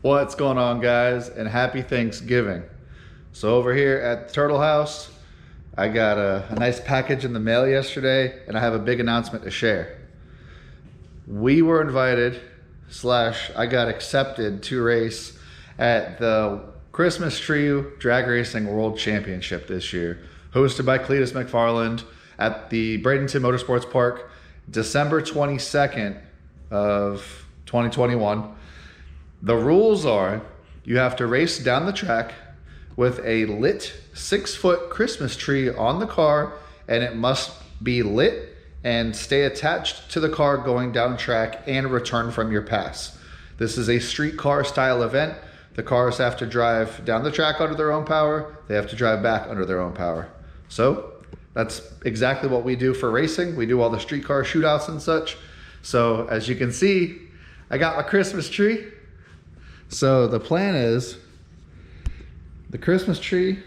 What's going on, guys, and happy Thanksgiving. So over here at the Turtle House, I got a nice package in the mail yesterday, and I have a big announcement to share. We were invited / I got accepted to race at the Christmas Tree Drag Racing World Championship this year, hosted by Cleetus Mcfarland at the Bradenton Motorsports Park, December 22nd of 2021. The rules are you have to race down the track with a lit 6-foot Christmas tree on the car, and it must be lit and stay attached to the car going down track and return from your pass. This is a street car style event. The cars have to drive down the track under their own power. They have to drive back under their own power. So that's exactly what we do for racing. We do all the street car shootouts and such. So as you can see, I got my Christmas tree. So the plan is the Christmas tree,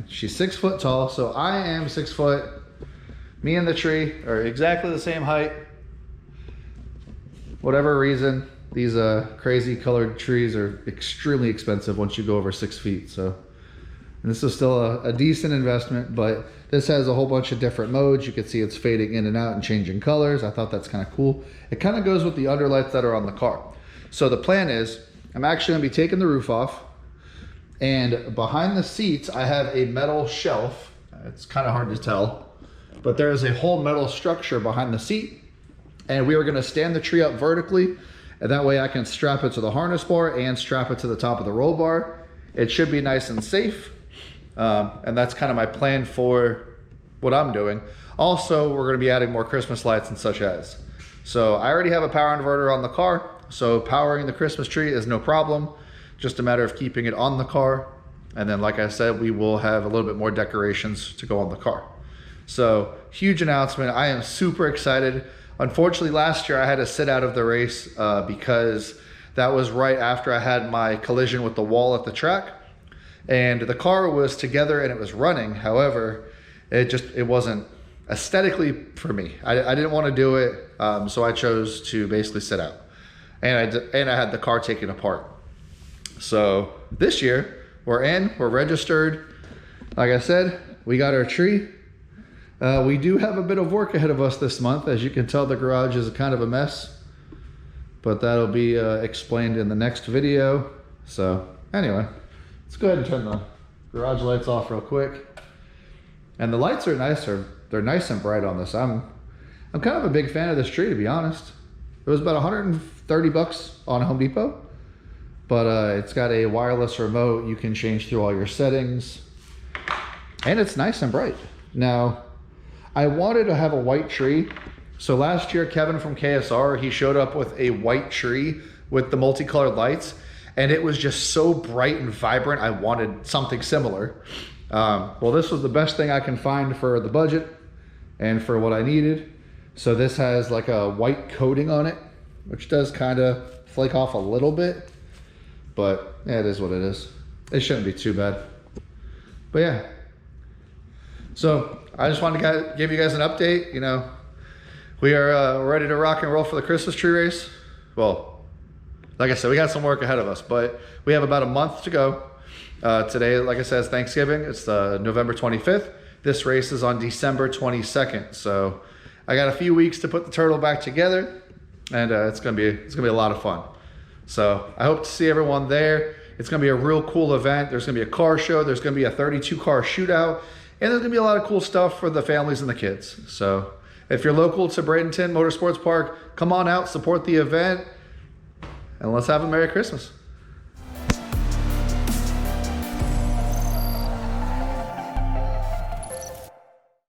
she's 6 foot tall, so I am 6 foot. Me and the tree are exactly the same height. Whatever reason, these crazy colored trees are extremely expensive once you go over 6 feet. So, and this is still a decent investment, but this has a whole bunch of different modes. You can see it's fading in and out and changing colors. I thought that's kind of cool. It kind of goes with the underlights that are on the car. So the plan is I'm actually gonna be taking the roof off, and behind the seats, I have a metal shelf. It's kind of hard to tell, but there is a whole metal structure behind the seat, and we are gonna stand the tree up vertically, and that way I can strap it to the harness bar and strap it to the top of the roll bar. It should be nice and safe, and that's kind of my plan for what I'm doing. Also, we're gonna be adding more Christmas lights and such as. So I already have a power inverter on the car, so powering the Christmas tree is no problem. Just a matter of keeping it on the car. And then, like I said, we will have a little bit more decorations to go on the car. So huge announcement. I am super excited. Unfortunately, last year I had to sit out of the race because that was right after I had my collision with the wall at the track. And the car was together and it was running. However, it wasn't aesthetically for me. I didn't want to do it, so I chose to basically sit out. And I had the car taken apart. So this year we're registered. Like I said, we got our tree. We do have a bit of work ahead of us this month. As you can tell, the garage is kind of a mess, but that'll be explained in the next video. So anyway, let's go ahead and turn the garage lights off real quick. And the lights are nicer. They're nice and bright on this. I'm kind of a big fan of this tree, to be honest. It was about 130 bucks on Home Depot, but it's got a wireless remote. You can change through all your settings, and it's nice and bright. Now, I wanted to have a white tree. So last year, Kevin from KSR, he showed up with a white tree with the multicolored lights, and it was just so bright and vibrant. I wanted something similar. Well, this was the best thing I can find for the budget and for what I needed. So this has like a white coating on it, which does kind of flake off a little bit, but yeah, it is what it is. It shouldn't be too bad. But yeah, so I just wanted to give you guys an update. You know, we are ready to rock and roll for the Christmas tree race. Well, like I said, we got some work ahead of us, but we have about a month to go. Today, like I said, is Thanksgiving. It's November 25th. This race is on December 22nd. So I got a few weeks to put the turtle back together, and it's gonna be a lot of fun. So I hope to see everyone there. It's gonna be a real cool event. There's gonna be a car show. There's gonna be a 32 car shootout, and there's gonna be a lot of cool stuff for the families and the kids. So if you're local to Bradenton Motorsports Park, come on out, support the event, and let's have a Merry Christmas.